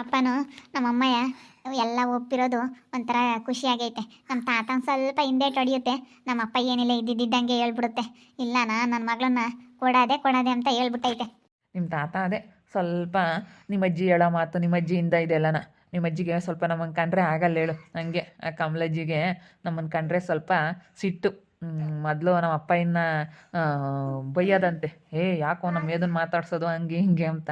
ಅಪ್ಪನೂ ನಮ್ಮ ಅಮ್ಮಯ್ಯ ಎಲ್ಲ ಒಪ್ಪಿರೋದು ಒಂಥರ ಖುಷಿಯಾಗೈತೆ. ನಮ್ಮ ತಾತನ ಸ್ವಲ್ಪ ಹಿಂದೆ ಹೊಡಿಯುತ್ತೆ, ನಮ್ಮ ಅಪ್ಪ ಏನಿಲ್ಲ ಇದ್ದಿದ್ದಂಗೆ ಹೇಳ್ಬಿಡುತ್ತೆ. ಇಲ್ಲನಾ ನನ್ನ ಮಗಳನ್ನ ಕೊಡಾದೆ ಅಂತ ಹೇಳ್ಬಿಟ್ಟೈತೆ. ನಿಮ್ಮ ತಾತ ಅದೇ ಸ್ವಲ್ಪ ನಿಮ್ಮ ಅಜ್ಜಿ ಹೇಳೋ ಮಾತು, ನಿಮ್ಮ ಅಜ್ಜಿಯಿಂದ ಇದೆಲ್ಲನ ನಿಮ್ಮ ಅಜ್ಜಿಗೆ ಸ್ವಲ್ಪ ನಮ್ಮನ್ನು ಕಂಡ್ರೆ ಆಗಲ್ಲ ಹೇಳು. ಹಂಗೆ ಆ ಕಮಲಜ್ಜಿಗೆ ನಮ್ಮನ್ನು ಕಂಡ್ರೆ ಸ್ವಲ್ಪ ಸಿಟ್ಟು. ಮೊದಲು ನಮ್ಮ ಅಪ್ಪ ಇನ್ನು ಬೈಯೋದಂತೆ, ಯಾಕೋ ನಮ್ಮ ಮೇದನ್ನು ಮಾತಾಡ್ಸೋದು ಹಂಗೆ ಹಿಂಗೆ ಅಂತ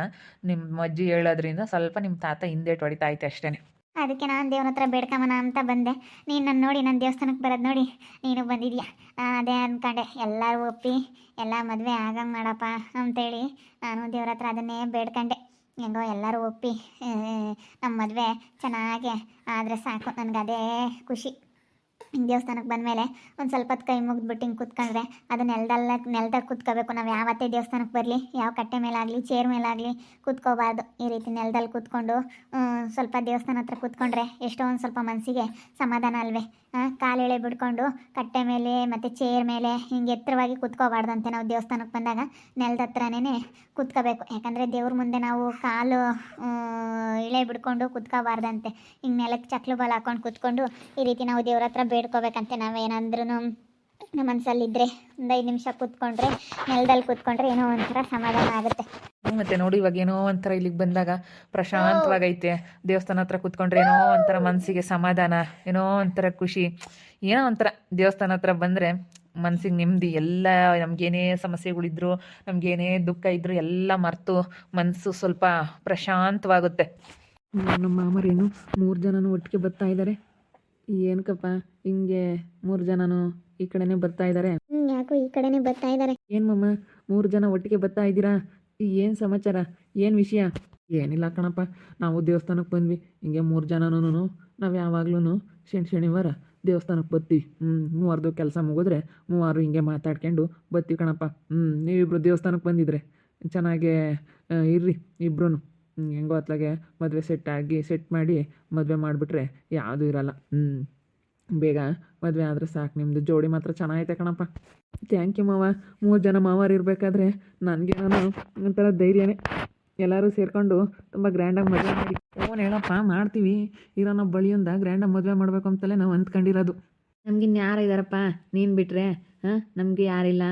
ನಿಮ್ಮ ಅಜ್ಜಿ ಹೇಳೋದ್ರಿಂದ ಸ್ವಲ್ಪ ನಿಮ್ಮ ತಾತ ಹಿಂದೇಟು ಹೊಡಿತಾ ಐತೆ ಅಷ್ಟೇ. ಅದಕ್ಕೆ ನಾನು ದೇವ್ರ ಹತ್ರ ಬೇಡ್ಕೊಂಬನ ಅಂತ ಬಂದೆ. ನೀನು ನನ್ನ ನೋಡಿ ನನ್ನ ದೇವಸ್ಥಾನಕ್ಕೆ ಬರೋದು ನೋಡಿ ನೀನು ಬಂದಿದ್ಯಾ. ಅದೇ ಅಂದ್ಕೊಂಡೆ ಎಲ್ಲರೂ ಒಪ್ಪಿ ಎಲ್ಲ ಮದುವೆ ಆಗಂಗೆ ಮಾಡಪ್ಪ ಅಂತೇಳಿ ನಾನು ದೇವ್ರ ಹತ್ರ ಅದನ್ನೇ ಬೇಡ್ಕೊಂಡೆ. ಹೆಂಗೋ ಎಲ್ಲರೂ ಒಪ್ಪಿ ನಮ್ಮ ಮದುವೆ ಚೆನ್ನಾಗಿ ಆದರೆ ಸಾಕು, ನನಗೆ ಅದೇ ಖುಷಿ. ಹಿಂಗೆ ದೇವಸ್ಥಾನಕ್ಕೆ ಬಂದಮೇಲೆ ಒಂದು ಸ್ವಲ್ಪ ಹೊತ್ತು ಕೈ ಮುಗಿದ್ಬಿಟ್ಟು ಹಿಂಗೆ ಕೂತ್ಕೊಂಡ್ರೆ ಅದು ನೆಲದಾಗ ಕೂತ್ಕೋಬೇಕು. ನಾವು ಯಾವತ್ತೇ ದೇವಸ್ಥಾನಕ್ಕೆ ಬರಲಿ, ಯಾವ ಕಟ್ಟೆ ಮೇಲಾಗಲಿ ಚೇರ್ ಮೇಲಾಗಲಿ ಕೂತ್ಕೋಬಾರ್ದು. ಈ ರೀತಿ ನೆಲದಲ್ಲಿ ಕೂತ್ಕೊಂಡು ಸ್ವಲ್ಪ ದೇವಸ್ಥಾನ ಹತ್ರ ಕೂತ್ಕೊಂಡ್ರೆ ಎಷ್ಟೋ ಒಂದು ಸ್ವಲ್ಪ ಮನಸ್ಸಿಗೆ ಸಮಾಧಾನ ಅಲ್ವೇ. ಕಾಲು ಎಳೆ ಬಿಡ್ಕೊಂಡು ಕಟ್ಟೆ ಮೇಲೆ ಮತ್ತು ಚೇರ್ ಮೇಲೆ ಹಿಂಗೆ ಎತ್ತರವಾಗಿ ಕೂತ್ಕೋಬಾರ್ದಂತೆ. ನಾವು ದೇವಸ್ಥಾನಕ್ಕೆ ಬಂದಾಗ ನೆಲದ ಹತ್ರನೇ ಕೂತ್ಕೋಬೇಕು. ಯಾಕಂದರೆ ದೇವ್ರ ಮುಂದೆ ನಾವು ಕಾಲು ಇಳೆ ಬಿಡ್ಕೊಂಡು ಕೂತ್ಕೋಬಾರ್ದಂತೆ. ಹಿಂಗೆ ನೆಲಕ್ಕೆ ಚಕ್ಲು ಬಲ ಹಾಕೊಂಡು ಕೂತ್ಕೊಂಡು ಈ ರೀತಿ ನಾವು ದೇವ್ರ ಹತ್ರ ಬೇಡ್ಕೋಬೇಕಂತೆ. ನಾವೇನಾದ್ರೂ ನಮ್ಮ ಮನಸ್ಸಲ್ಲಿದ್ದರೆ ಒಂದು 5 ನಿಮಿಷ ಕೂತ್ಕೊಂಡ್ರೆ, ನೆಲದಲ್ಲಿ ಕೂತ್ಕೊಂಡ್ರೆ ಏನೋ ಒಂಥರ ಸಮಾಧಾನ ಆಗುತ್ತೆ. ಮತ್ತು ನೋಡಿ ಇವಾಗ ಏನೋ ಒಂಥರ ಇಲ್ಲಿಗೆ ಬಂದಾಗ ಪ್ರಶಾಂತವಾಗೈತೆ. ದೇವಸ್ಥಾನ ಹತ್ರ ಕೂತ್ಕೊಂಡ್ರೆ ಏನೋ ಒಂಥರ ಮನಸ್ಸಿಗೆ ಸಮಾಧಾನ, ಏನೋ ಒಂಥರ ಖುಷಿ, ಏನೋ ಒಂಥರ ದೇವಸ್ಥಾನ ಹತ್ರ ಬಂದರೆ ಮನಸ್ಸಿಗೆ ನೆಮ್ಮದಿ. ಎಲ್ಲ ನಮಗೇನೇ ಸಮಸ್ಯೆಗಳಿದ್ರು, ನಮಗೇನೇ ದುಃಖ ಇದ್ದರೂ ಎಲ್ಲ ಮರೆತು ಮನಸ್ಸು ಸ್ವಲ್ಪ ಪ್ರಶಾಂತವಾಗುತ್ತೆ. ನಮ್ಮ ಮಾಮರೇನು 3 ಜನನೂ ಒಟ್ಟಿಗೆ ಬರ್ತಾ ಇದ್ದಾರೆ. ಏನಕ್ಕಪ್ಪ ಹಿಂಗೆ 3 ಜನನೂ ಈ ಕಡೆನೇ ಬರ್ತಾ ಇದ್ದಾರೆ? ಯಾಕೋ ಈ ಕಡೆನೇ ಬರ್ತಾ ಇದ್ದಾರೆ. ಏನು ಮಮ್ಮ 3 ಜನ ಒಟ್ಟಿಗೆ ಬರ್ತಾ ಇದ್ದೀರಾ? ಏನು ಸಮಾಚಾರ, ಏನು ವಿಷಯ? ಏನಿಲ್ಲ ಕಣಪ್ಪ, ನಾವು ದೇವಸ್ಥಾನಕ್ಕೆ ಬಂದ್ವಿ. ಹಿಂಗೆ 3 ಜನನೂ ನಾವು ಯಾವಾಗ್ಲೂ ಶನಿವಾರ ದೇವಸ್ಥಾನಕ್ಕೆ ಬರ್ತೀವಿ. ಮೂವರ್ದು ಕೆಲಸ ಮುಗಿದ್ರೆ ಮೂವರು ಹಿಂಗೆ ಮಾತಾಡ್ಕೊಂಡು ಬರ್ತೀವಿ ಕಣಪ್ಪ. ನೀವಿಬ್ರು ದೇವಸ್ಥಾನಕ್ಕೆ ಬಂದಿದ್ರೆ ಚೆನ್ನಾಗೇ ಇರ್ರಿ ಇಬ್ರು. ಹೆಂಗೋ ಅತ್ಲಾಗೆ ಮದುವೆ ಸೆಟ್ ಮಾಡಿ ಮದುವೆ ಮಾಡಿಬಿಟ್ರೆ ಯಾವುದೂ ಇರಲ್ಲ. ಬೇಗ ಮದುವೆ ಆದರೆ ಸಾಕು. ನಿಮ್ಮದು ಜೋಡಿ ಮಾತ್ರ ಚೆನ್ನಾಗೈತೆ ಕಣಪ್ಪ. ಥ್ಯಾಂಕ್ ಯು ಮಾವ. 3 ಜನ ಮಾವಾರು ಇರಬೇಕಾದ್ರೆ ನನಗೇನೋ ಒಂಥರ ಧೈರ್ಯನೇ. ಎಲ್ಲರೂ ಸೇರಿಕೊಂಡು ತುಂಬ ಗ್ರ್ಯಾಂಡಾಗಿ ಮದುವೆ ಮಾಡಿ ಹೇಳಪ್ಪ ಮಾಡ್ತೀವಿ. ಇರೋನ ಬಳಿಯೊಂದ ಗ್ರ್ಯಾಂಡಾಗಿ ಮದುವೆ ಮಾಡಬೇಕು ಅಂತಲೇ ನಾವು ಅಂದ್ಕೊಂಡಿರೋದು. ನಮ್ಗಿನ್ನು ಯಾರು ಇದ್ದಾರಪ್ಪ ನೀನು ಬಿಟ್ಟರೆ? ನಮಗೆ ಯಾರಿಲ್ಲ.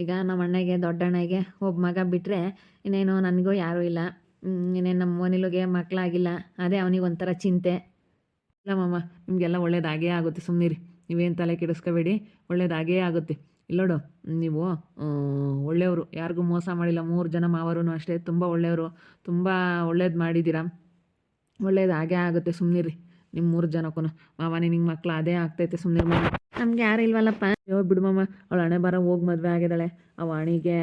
ಈಗ ನಮ್ಮ ಅಣ್ಣಗೆ, ದೊಡ್ಡ ಅಣ್ಣಗೆ ಒಬ್ಬ ಮಗ ಬಿಟ್ಟರೆ ಇನ್ನೇನು ನನಗೂ ಯಾರೂ ಇಲ್ಲ. ಇನ್ನೇನು ನಮ್ಮ ಮನೇಲಿಗೆ ಮಕ್ಕಳಾಗಿಲ್ಲ. ಅದೇ ಅವನಿಗೆ ಒಂಥರ ಚಿಂತೆ. ಇಲ್ಲ ಮಾಮ, ನಿಮಗೆಲ್ಲ ಒಳ್ಳೇದಾಗೇ ಆಗುತ್ತೆ, ಸುಮ್ಮನಿರಿ. ನೀವೇನು ತಲೆ ಕೆಡಿಸ್ಕೋಬೇಡಿ, ಒಳ್ಳೇದಾಗೇ ಆಗುತ್ತೆ. ಇಲ್ಲೋಡು, ನೀವು ಒಳ್ಳೆಯವರು, ಯಾರಿಗೂ ಮೋಸ ಮಾಡಿಲ್ಲ. 3 ಜನ ಮಾವರು ಅಷ್ಟೇ ತುಂಬ ಒಳ್ಳೆಯವರು, ತುಂಬ ಒಳ್ಳೇದು ಮಾಡಿದ್ದೀರಾ. ಒಳ್ಳೇದಾಗೇ ಆಗುತ್ತೆ, ಸುಮ್ಮನಿರಿ. ನಿಮ್ಮ 3 ಜನಕ್ಕೂ ಮಾವ ನಿನಗೆ ಮಕ್ಕಳು ಅದೇ ಆಗ್ತೈತೆ, ಸುಮ್ಮನಿರಿ ಮಾಮ. ನಮ್ಗೆ ಯಾರು ಇಲ್ವಲ್ಲಪ್ಪ. ಬಿಡು ಮಾಮ, ಅವಳು ಹಣೆ ಬರ ಹೋಗಿ ಮದುವೆ ಆಗಿದ್ದಾಳೆ. ಅವಣಿಗೆ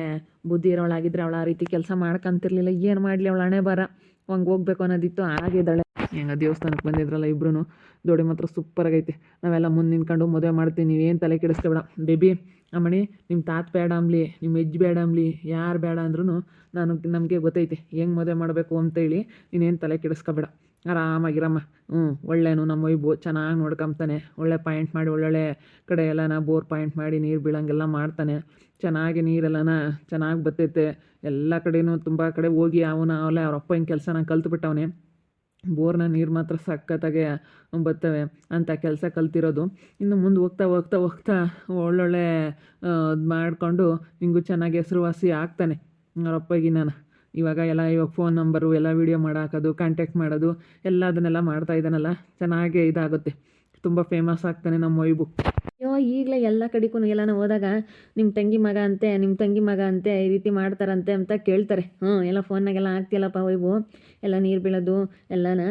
ಬುದ್ಧಿ ಇರೋಳಾಗಿದ್ದರೆ ಅವಳು ಆ ರೀತಿ ಕೆಲಸ ಮಾಡ್ಕೊಂತಿರ್ಲಿಲ್ಲ. ಏನು ಮಾಡಲಿ, ಅವಳು ಹಣೆ ಬರ ಹಂಗೆ ಹೋಗ್ಬೇಕು ಅನ್ನೋದಿತ್ತು, ಆಗಿದ್ದಾಳೆ. ಹೆಂಗ ದೇವಸ್ಥಾನಕ್ಕೆ ಬಂದಿದ್ರಲ್ಲ ಇಬ್ರು, ಜೋಡಿ ಮಾತ್ರ ಸೂಪರಾಗೈತೆ. ನಾವೆಲ್ಲ ಮುಂದೆ ನಿಂತ್ಕೊಂಡು ಮದುವೆ ಮಾಡ್ತೀವಿ, ನೀವೇನು ತಲೆ ಕೆಡಿಸ್ಕೊಬೇಡ ಬೇಬಿ. ಅಮ್ಮಣಿ, ನಿಮ್ಮ ತಾತ ಬೇಡ ಅಂಬ್ಲಿ, ನಿಮ್ಮ ಅಜ್ಜಿ ಬೇಡ ಅಂಬ್ಲಿ, ಯಾರು ಬೇಡ ಅಂದ್ರೂ ನಮಗೆ ಗೊತ್ತೈತೆ ಹೆಂಗೆ ಮದುವೆ ಮಾಡಬೇಕು ಅಂತೇಳಿ. ನೀನೇನು ತಲೆ ಕೆಡಿಸ್ಕೊಬೇಡ, ಆರಾಮಾಗಿರಮ್ಮ. ಒಳ್ಳೆನು ನಮ್ಮ ವೈಬು ಚೆನ್ನಾಗಿ ನೋಡ್ಕೊಂತಾನೆ. ಒಳ್ಳೆ ಪಾಯಿಂಟ್ ಮಾಡಿ ಒಳ್ಳೊಳ್ಳೆ ಕಡೆ ಎಲ್ಲನ ಬೋರ್ ಪಾಯಿಂಟ್ ಮಾಡಿ ನೀರು ಬೀಳಂಗೆಲ್ಲ ಮಾಡ್ತಾನೆ. ಚೆನ್ನಾಗಿ ನೀರೆಲ್ಲನ ಚೆನ್ನಾಗಿ ಬರ್ತೈತೆ. ಎಲ್ಲ ಕಡೆನೂ ತುಂಬ ಕಡೆ ಹೋಗಿ ಅವಲ್ಲ ಅವ್ರ ಅಪ್ಪನ ಕೆಲಸನ ಕಲ್ತ್ಬಿಟ್ಟವನೇ. ಬೋರ್ನ ನೀರು ಮಾತ್ರ ಸಖತ್ತಾಗೆ ಬರ್ತವೆ ಅಂತ ಕೆಲಸ ಕಲ್ತಿರೋದು. ಇನ್ನು ಮುಂದೆ ಹೋಗ್ತಾ ಒಳ್ಳೊಳ್ಳೆ ಮಾಡಿಕೊಂಡು ನಿಂಗೂ ಚೆನ್ನಾಗಿ ಹೆಸರುವಾಸಿ ಆಗ್ತಾನೆ ಅವ್ರ ಅಪ್ಪಗೆ. ನಾನು ಇವಾಗ ಫೋನ್ ನಂಬರು ಎಲ್ಲ ವೀಡಿಯೋ ಮಾಡಾಕೋದು, ಕಾಂಟ್ಯಾಕ್ಟ್ ಮಾಡೋದು ಎಲ್ಲ ಅದನ್ನೆಲ್ಲ ಮಾಡ್ತಾ ಇದ್ದಾನಲ್ಲ, ಚೆನ್ನಾಗೇ ಇದಾಗುತ್ತೆ. ತುಂಬ ಫೇಮಸ್ ಆಗ್ತಾನೆ ನಮ್ಮ ವೈಬು. ಅಯ್ಯೋ, ಈಗಲೇ ಎಲ್ಲ ಕಡೆಗೂ ಎಲ್ಲನ ಹೋದಾಗ ನಿಮ್ಮ ತಂಗಿ ಮಗ ಅಂತೆ ಈ ರೀತಿ ಮಾಡ್ತಾರಂತೆ ಅಂತ ಕೇಳ್ತಾರೆ. ಎಲ್ಲ ಫೋನ್ನಾಗೆಲ್ಲ ಆಗ್ತಿಯಲ್ಲಪ್ಪ ವೈಬು, ಎಲ್ಲ ನೀರು ಬೀಳೋದು ಎಲ್ಲನ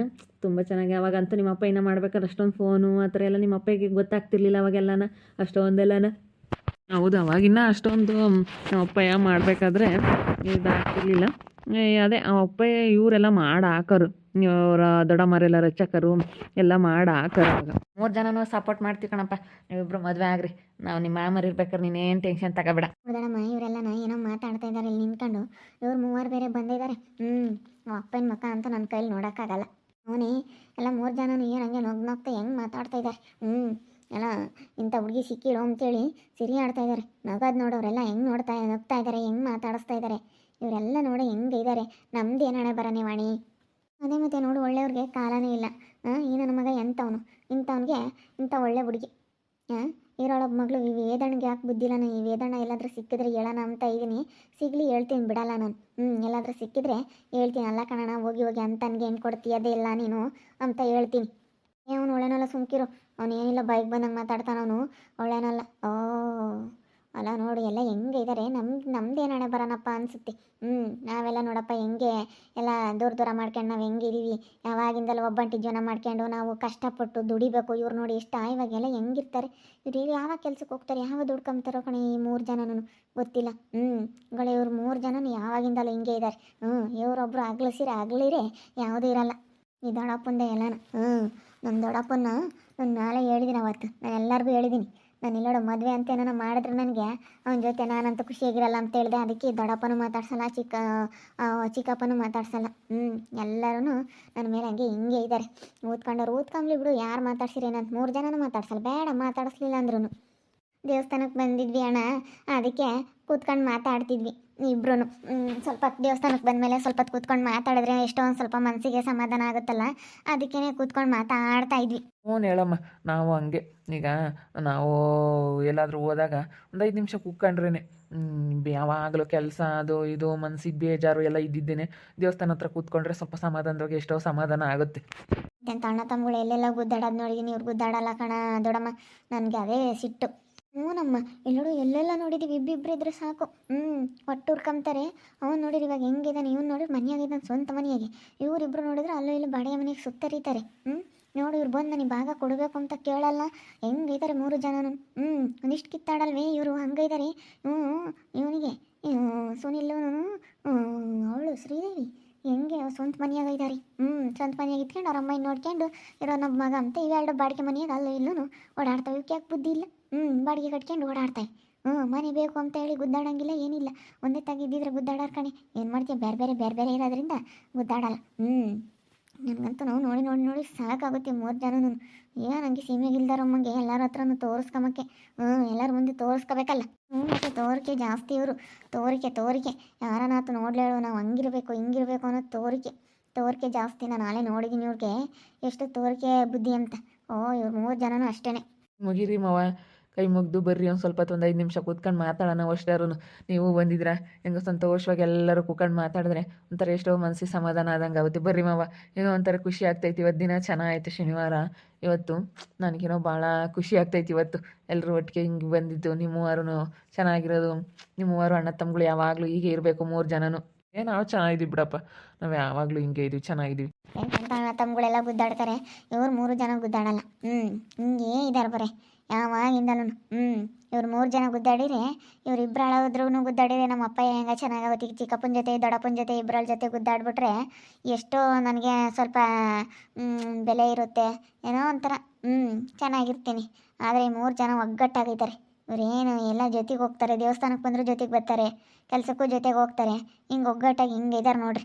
ತುಂಬ ಚೆನ್ನಾಗಿ. ಅವಾಗಂತೂ ನಿಮ್ಮ ಅಪ್ಪ ಇನ್ನೂ ಮಾಡ್ಬೇಕಾದ್ರೆ ಅಷ್ಟೊಂದು ಫೋನು ಆ ಥರ ಎಲ್ಲ ನಿಮ್ಮ ಅಪ್ಪಗೆ ಗೊತ್ತಾಗ್ತಿರ್ಲಿಲ್ಲ ಅವಾಗೆಲ್ಲನ ಅಷ್ಟೊಂದೆಲ್ಲನ. ಹೌದು, ಅವಾಗಿನ್ನ ಅಷ್ಟೊಂದು ನಮ್ಮ ಅಪ್ಪಯ್ಯ ಮಾಡಬೇಕಾದ್ರೆ ಇದಾಗ್ತಿರ್ಲಿಲ್ಲ. ಅದೇ ಆ ಅಪ್ಪಯ್ಯ ಇವರೆಲ್ಲ ಮಾಡಿ ಹಾಕೋರು, ಅವರ ದೊಡ್ಡಮ್ಮರೆಲ್ಲ ರಚಕರು ಎಲ್ಲ ಮಾಡಿ ಹಾಕೋರು. ಅವಾಗ 3 ಜನನೂ ಸಪೋರ್ಟ್ ಮಾಡ್ತೀವಿ ಕಣಪ್ಪ. ನೀವಿಬ್ರು ಮದುವೆ ಆಗ್ರಿ. ನಾವು ನಿಮ್ಮ ಮಾಮರು ಇರ್ಬೇಕಾದ್ರೆ ನೀನೇನು ಟೆನ್ಷನ್ ತಗೋಬೇಡ. ಹೌದಮ್ಮ, ಇವರೆಲ್ಲ ಏನೋ ಮಾತಾಡ್ತಾ ಇದ್ದಾರೆ ಇಲ್ಲಿ ನಿಂತ್ಕೊಂಡು. ಇವ್ರು 3 ಬೇರೆ ಬಂದಿದ್ದಾರೆ. ಅಪ್ಪನ ಮಕ್ಕ ಅಂತ ನನ್ನ ಕೈಲಿ ನೋಡೋಕ್ಕಾಗಲ್ಲ. ಅವನೇ ಎಲ್ಲ 3 ಜನನೂ ಏನು ಹಂಗೆ ನಗ್ತಾ ಹೆಂಗೆ ಮಾತಾಡ್ತಾ ಇದ್ದಾರೆ. ಎಲ್ಲ ಇಂಥ ಹುಡುಗಿ ಸಿಕ್ಕಿಳು ಅಂತೇಳಿ ಸಿರಿ ಆಡ್ತಾ ಇದ್ದಾರೆ. ನಗೋದು ನೋಡೋರೆಲ್ಲ ಹೆಂಗೆ ನಗ್ತಾ ಇದ್ದಾರೆ, ಹೆಂಗೆ ಮಾತಾಡಿಸ್ತಾ ಇದ್ದಾರೆ. ಇವರೆಲ್ಲ ನೋಡಿ ಹೆಂಗೆ ಇದ್ದಾರೆ. ನಮ್ದು ಏನು ಹಣೆ ಬರನೇ ವಾಣಿ. ಅದೇ ಮತ್ತೆ ನೋಡು ಒಳ್ಳೆಯವ್ರಿಗೆ ಕಾಲನೇ ಇಲ್ಲ. ಈ ನನ್ನ ಮಗ ಎಂಥವನು, ಇಂಥವ್ನಿಗೆ ಇಂಥ ಒಳ್ಳೆ ಹುಡುಗಿ. ಇರೋಳೊಬ್ಬ ಮಗಳು ಈ ವೇದಣ್ಣಿಗೆ ಯಾಕೆ ಬುದ್ಧಿಲ್ಲ. ನಾನು ಈ ವೇದಣ್ಣ ಎಲ್ಲಾದರೂ ಸಿಕ್ಕಿದ್ರೆ ಹೇಳೋಣ ಅಂತ ಇದ್ದೀನಿ. ಸಿಗಲಿ ಹೇಳ್ತೀನಿ, ಬಿಡಲ್ಲ ನಾನು. ಎಲ್ಲಾದರೂ ಸಿಕ್ಕಿದ್ರೆ ಹೇಳ್ತೀನಿ, ಅಲ್ಲ ಕಣಣ್ಣ ಹೋಗಿ ಹೋಗಿ ಅಂತನಿಗೆ ಹೆಣ್ಣು ಕೊಡ್ತೀಯದೇ ಇಲ್ಲ ನೀನು ಅಂತ ಹೇಳ್ತೀನಿ. ಅವನು ಒಳ್ಳೆನಲ್ಲ, ಸುಮ್ಕಿರು. ಅವನು ಏನಿಲ್ಲ ಬೈಕ್ ಬಂದಂಗೆ ಮಾತಾಡ್ತಾನ, ಅವನು ಒಳ್ಳೆನಲ್ಲ. ಓ ಅಲ್ಲ ನೋಡು ಎಲ್ಲ ಹೆಂಗೆ ಇದ್ದಾರೆ. ನಮ್ದೇನು ಹಣೆ ಬರೋಣಪ್ಪ ಅನಿಸುತ್ತೆ. ನಾವೆಲ್ಲ ನೋಡಪ್ಪ ಹೆಂಗೆ ಎಲ್ಲ ದೂರ ದೂರ ಮಾಡ್ಕೊಂಡು ನಾವು ಹೆಂಗಿದ್ದೀವಿ. ಯಾವಾಗಿಂದಲೂ ಒಬ್ಬಂಟಿ ಜೀವನ ಮಾಡ್ಕೊಂಡು ನಾವು ಕಷ್ಟಪಟ್ಟು ದುಡಿಬೇಕು. ಇವ್ರು ನೋಡಿ ಎಷ್ಟು ಇವಾಗೆಲ್ಲ ಹೆಂಗಿರ್ತಾರೆ. ಇವ್ರು ಯಾವಾಗ ಕೆಲ್ಸಕ್ಕೆ ಹೋಗ್ತಾರೆ, ಯಾವಾಗ ದುಡ್ಕೊಂತಾರೋ ಕಣೆ ಈ 3 ಜನನೂ ಗೊತ್ತಿಲ್ಲ. ಇವ್ರು 3 ಜನನು ಯಾವಾಗಿಂದಲೂ ಹಿಂಗೆ ಇದ್ದಾರೆ. ಇವರೊಬ್ಬರು ಅಗ್ಲಿರೆ ಯಾವುದೂ ಇರಲ್ಲ. ಈ ದೊಡ್ಡಪ್ಪಂದೆ ಎಲ್ಲನ. ನಮ್ಮ ದೊಡ್ಡಪ್ಪನ ನಾನು ನಾಳೆ ಹೇಳಿದ್ದೀನಿ, ಅವತ್ತು ನಾನು ಎಲ್ಲರಿಗೂ ಹೇಳಿದ್ದೀನಿ. ನಾನು ಇಲ್ಲೋಡು ಮದುವೆ ಅಂತ ಏನಾರ ಮಾಡಿದ್ರೆ ನನಗೆ ಅವನ ಜೊತೆ ನಾನಂತೂ ಖುಷಿಯಾಗಿರಲ್ಲ ಅಂತ ಹೇಳಿದೆ. ಅದಕ್ಕೆ ದೊಡ್ಡಪ್ಪನೂ ಮಾತಾಡ್ಸಲ್ಲ, ಚಿಕ್ಕಪ್ಪನೂ ಮಾತಾಡ್ಸಲ್ಲ. ಎಲ್ಲರೂ ನನ್ನ ಮೇಲೆ ಹಂಗೆ ಹಿಂಗೆ ಇದ್ದಾರೆ. ಓದ್ಕೊಂಡ್ಲಿ ಬಿಡು, ಯಾರು ಮಾತಾಡ್ಸಿರೇನಂತ 3 ಜನನೂ ಮಾತಾಡ್ಸಲ್ಲ. ಬೇಡ ಮಾತಾಡಿಸ್ಲಿಲ್ಲ ಅಂದ್ರೂ ದೇವಸ್ಥಾನಕ್ಕೆ ಬಂದಿದ್ವಿ ಅಣ್ಣ, ಅದಕ್ಕೆ ಕೂತ್ಕೊಂಡು ಮಾತಾಡ್ತಿದ್ವಿ ಇಬ್ರು. ಸ್ವಲ್ಪ ದೇವಸ್ಥಾನಕ್ಕೆ ಬಂದಮೇಲೆ ಸ್ವಲ್ಪ ಹೊತ್ತು ಕೂತ್ಕೊಂಡು ಮಾತಾಡಿದ್ರೆ ಎಷ್ಟೋ ಒಂದು ಸ್ವಲ್ಪ ಮನಸ್ಸಿಗೆ ಸಮಾಧಾನ ಆಗುತ್ತಲ್ಲ, ಅದಕ್ಕೇ ಕೂತ್ಕೊಂಡು ಮಾತಾಡ್ತಾ ಇದ್ವಿ. ಹೇಳಮ್ಮ, ನಾವು ಹಂಗೆ ಈಗ ನಾವು ಎಲ್ಲಾದರೂ ಹೋದಾಗ ಒಂದು 5 ನಿಮಿಷ ಕೂತ್ಕೊಂಡ್ರೇ ಯಾವಾಗಲೂ ಕೆಲಸ ಅದು ಇದು ಮನಸ್ಸಿಗೆ ಬೇಜಾರು ಎಲ್ಲ ಇದ್ದಿದ್ದೇನೆ. ದೇವಸ್ಥಾನ ಹತ್ರ ಕೂತ್ಕೊಂಡ್ರೆ ಸ್ವಲ್ಪ ಸಮಾಧಾನದಾಗ ಎಷ್ಟೋ ಸಮಾಧಾನ ಆಗುತ್ತೆ. ಅಂತ ಅಣ್ಣ ತಮ್ಮಗಳು ಎಲ್ಲೆಲ್ಲ ಗುದ್ದಾಡೋದು ನೋಡಿದ್ದೀನಿ, ಇವ್ರು ಗುದ್ದಾಡಲ್ಲ ಕಣ ದೊಡ್ಡಮ್ಮ. ನನಗೆ ಅದೇ ಸಿಟ್ಟು. ನಮ್ಮ ಎಲ್ಲೋಡು ಎಲ್ಲೆಲ್ಲ ನೋಡಿದ್ದೀವಿ, ಇಬ್ಬಿಬ್ರು ಇದ್ರೆ ಸಾಕು. ಒಟ್ಟು ಹುರ್ಕೊಂತಾರೆ. ಅವ್ನು ನೋಡಿರಿ ಇವಾಗ ಹೆಂಗಿದ್ದಾನೆ, ಇವ್ನು ನೋಡಿರಿ ಮನೆಯಾಗಿದ್ದಾನೆ, ಸ್ವಂತ ಮನೆಯಾಗಿ. ಇವರಿಬ್ರು ನೋಡಿದ್ರೆ ಅಲ್ಲೂ ಇಲ್ಲಿ ಬಾಡಿಗೆ ಮನೆಗೆ ಸುತ್ತರಿತಾರೆ. ನೋಡು ಇವ್ರು ಬಂದು ನನಗೆ ಭಾಗ ಕೊಡಬೇಕು ಅಂತ ಕೇಳಲ್ಲ. ಹೆಂಗಿದ್ದಾರೆ 3 ಜನನು. ಒಂದಿಷ್ಟು ಕಿತ್ತಾಡಲ್ವೇ ಇವರು, ಹಂಗಿದ್ದಾರೆ. ಇವನಿಗೆ ಸುನಿಲ್ಲೂನು, ಅವಳು ಶ್ರೀದೇವಿ ಹೆಂಗೆ ಸ್ವಂತ ಮನೆಯಾಗ ಇದ್ದಾರೆ. ಸ್ವಂತ ಮನೆಯಾಗ ಇಟ್ಕೊಂಡು ಅವ್ರ ಅಮ್ಮ ನೋಡ್ಕೊಂಡು ಇರೋ ನಮ್ಮ ಮಗ ಅಂತ ಇವೆರಡು ಬಾಡಿಗೆ ಮನೆಯಾಗ ಅಲ್ಲೂ ಇಲ್ಲೂ ಓಡಾಡ್ತಾವೆ. ಇವಕ್ಕೆ ಯಾಕೆ ಬುದ್ಧಿ ಇಲ್ಲ. ಬಾಡಿಗೆ ಕಟ್ಕೊಂಡು ಓಡಾಡ್ತಾವೆ. ಮನೆ ಬೇಕು ಅಂತ ಹೇಳಿ ಗುದ್ದಾಡಂಗಿಲ್ಲ, ಏನಿಲ್ಲ. ಒಂದೇ ತಾಗಿದ್ದಿದ್ರೆ ಗುದ್ದಾಡಾರ ಕಣೆ. ಏನು ಮಾಡ್ತೀಯ, ಬೇರೆ ಬೇರೆ ಇರೋದ್ರಿಂದ ಗುದ್ದಾಡಲ್ಲ. ನನಗಂತೂ ನಾವು ನೋಡಿ ಸಾಕಾಗುತ್ತೆ 3 ಜನನು. ನನಗೆ ಸೀಮೆಗಿಲ್ದಾರಮ್ಮಂಗೆ ಎಲ್ಲರ ಹತ್ರನೂ ತೋರಿಸ್ಕೊಂಬಕ್ಕೆ. ಎಲ್ಲರ ಮುಂದೆ ತೋರಿಸ್ಕೋಬೇಕಲ್ಲ. ಮತ್ತು ತೋರಿಕೆ ಜಾಸ್ತಿ ಇವರು. ತೋರಿಕೆ ಯಾರನ್ನಾತು ನೋಡ್ಲೇಳು ನಾವು ಹಂಗಿರಬೇಕು ಹಿಂಗಿರಬೇಕು ಅನ್ನೋದು ತೋರಿಕೆ ಜಾಸ್ತಿ. ನಾನು ನಾಳೆ ನೋಡಿದ್ದೀನಿ ಇವ್ರಿಗೆ ಎಷ್ಟು ತೋರಿಕೆ ಬುದ್ಧಿ ಅಂತ. ಇವ್ರು 3 ಜನನು ಅಷ್ಟೇ. ಮುಗಿರಿ ಮಾವ, ಕೈ ಮುಗ್ದು ಬರ್ರಿ, ಒಂದು ಸ್ವಲ್ಪ ಹೊತ್ತು ಒಂದು 5 ನಿಮಿಷ ಕೂತ್ಕೊಂಡು ಮಾತಾಡೋಣ. ಅಷ್ಟಾರು ನೀವು ಬಂದಿದ್ರೆ ಹೆಂಗೋ ಸಂತೋಷವಾಗಿ ಎಲ್ಲರೂ ಕೂತ್ಕೊಂಡು ಮಾತಾಡಿದ್ರೆ ಒಂಥರ ಎಷ್ಟೋ ಮನಸ್ಸಿಗೆ ಸಮಾಧಾನ ಆದಂಗೆ ಆಗುತ್ತೆ. ಬರ್ರಿ ಮಾವ, ಏನೋ ಒಂಥರ ಖುಷಿ ಆಗ್ತೈತಿ. ಇವತ್ತು ದಿನ ಚೆನ್ನಾಗೈತೆ, ಶನಿವಾರ ಇವತ್ತು. ನನಗೇನೋ ಭಾಳ ಖುಷಿ ಆಗ್ತೈತಿ ಇವತ್ತು. ಎಲ್ಲರೂ ಒಟ್ಟಿಗೆ ಹಿಂಗೆ ಬಂದಿದ್ದು, ನಿಮ್ಮ ಮೂವರು ಚೆನ್ನಾಗಿರೋದು. ನಿಮ್ಮ ಮೂವರು ಅಣ್ಣ ತಮ್ಮಗಳು ಯಾವಾಗಲೂ ಹೀಗೆ ಇರಬೇಕು 3 ಜನನು. ನಾವು ಚೆನ್ನಾಗಿದ್ದೀವಿ ಬಿಡಪ್ಪ, ನಾವು ಯಾವಾಗಲೂ ಹಿಂಗೆ ಇದ್ದೀವಿ, ಚೆನ್ನಾಗಿದ್ದೀವಿ. ಅಣ್ಣ ತಮ್ಮಗಳೆಲ್ಲ ಗುದ್ದಾಡ್ತಾರೆ, ಇವ್ರು 3 ಜನ ಗುದ್ದಾಡಲ್ಲ. ಹಿಂಗೆ ಇದ್ದಾರೆ ಬರೇ ಯಾವಾಗಿಂದಲೂ. ಇವ್ರು 3 ಜನ ಗುದ್ದಾಡಿದ್ರೆ, ಇವ್ರು ಇಬ್ಬರು ಅಳೋದ್ರೂ ಗುದ್ದಾಡಿದ್ರೆ ನಮ್ಮ ಅಪ್ಪ ಹೆಂಗೆ ಚೆನ್ನಾಗಾಗುತ್ತೆ. ಈಗ ಚಿಕ್ಕಪ್ಪನ ಜೊತೆ ದೊಡ್ಡಪ್ಪನ ಜೊತೆ ಇಬ್ಬರ ಜೊತೆ ಗುದ್ದಾಡ್ಬಿಟ್ರೆ ಎಷ್ಟೋ ನನಗೆ ಸ್ವಲ್ಪ ಬೆಲೆ ಇರುತ್ತೆ. ಏನೋ ಒಂಥರ ಚೆನ್ನಾಗಿರ್ತೀನಿ. ಆದರೆ ಈ 3 ಜನ ಒಗ್ಗಟ್ಟಾಗಿದ್ದಾರೆ. ಇವರೇನು ಎಲ್ಲ ಜೊತೆಗೆ ಹೋಗ್ತಾರೆ, ದೇವಸ್ಥಾನಕ್ಕೆ ಬಂದರೂ ಜೊತೆಗೆ ಬರ್ತಾರೆ, ಕೆಲಸಕ್ಕೂ ಜೊತೆಗೆ ಹೋಗ್ತಾರೆ. ಹಿಂಗೆ ಒಗ್ಗಟ್ಟಾಗಿ ಹಿಂಗೆ ಇದ್ದಾರೆ ನೋಡ್ರಿ.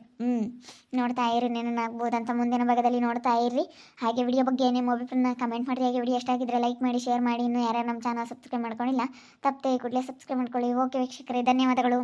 ನೋಡ್ತಾ ಇರಿ, ನೆನನಾಗ್ಬೋದಂತ ಮುಂದಿನ ಭಾಗದಲ್ಲಿ ನೋಡ್ತಾ ಇರ್ರಿ. ಹಾಗೆ ವಿಡಿಯೋ ಬಗ್ಗೆ ನಿಮ್ಮ ಅಭಿಪ್ರಾಯನ ಕಮೆಂಟ್ ಮಾಡಿರಿ. ಹಾಗೆ ವಿಡಿಯೋ ಎಷ್ಟಾಗಿದ್ದರೆ ಲೈಕ್ ಮಾಡಿ, ಶೇರ್ ಮಾಡಿ. ಇನ್ನೂ ಯಾರ್ಯಾರು ನಮ್ಮ ಚಾನಲ್ ಸಬ್ಸ್ಕ್ರೈಬ್ ಮಾಡ್ಕೊಂಡಿಲ್ಲ ತಪ್ಪದೆ ಕೂಡಲೇ ಸಬ್ಸ್ಕ್ರೈಬ್ ಮಾಡ್ಕೊಳ್ಳಿ. ಓಕೆ ವೀಕ್ಷಕರೇ, ಧನ್ಯವಾದಗಳು.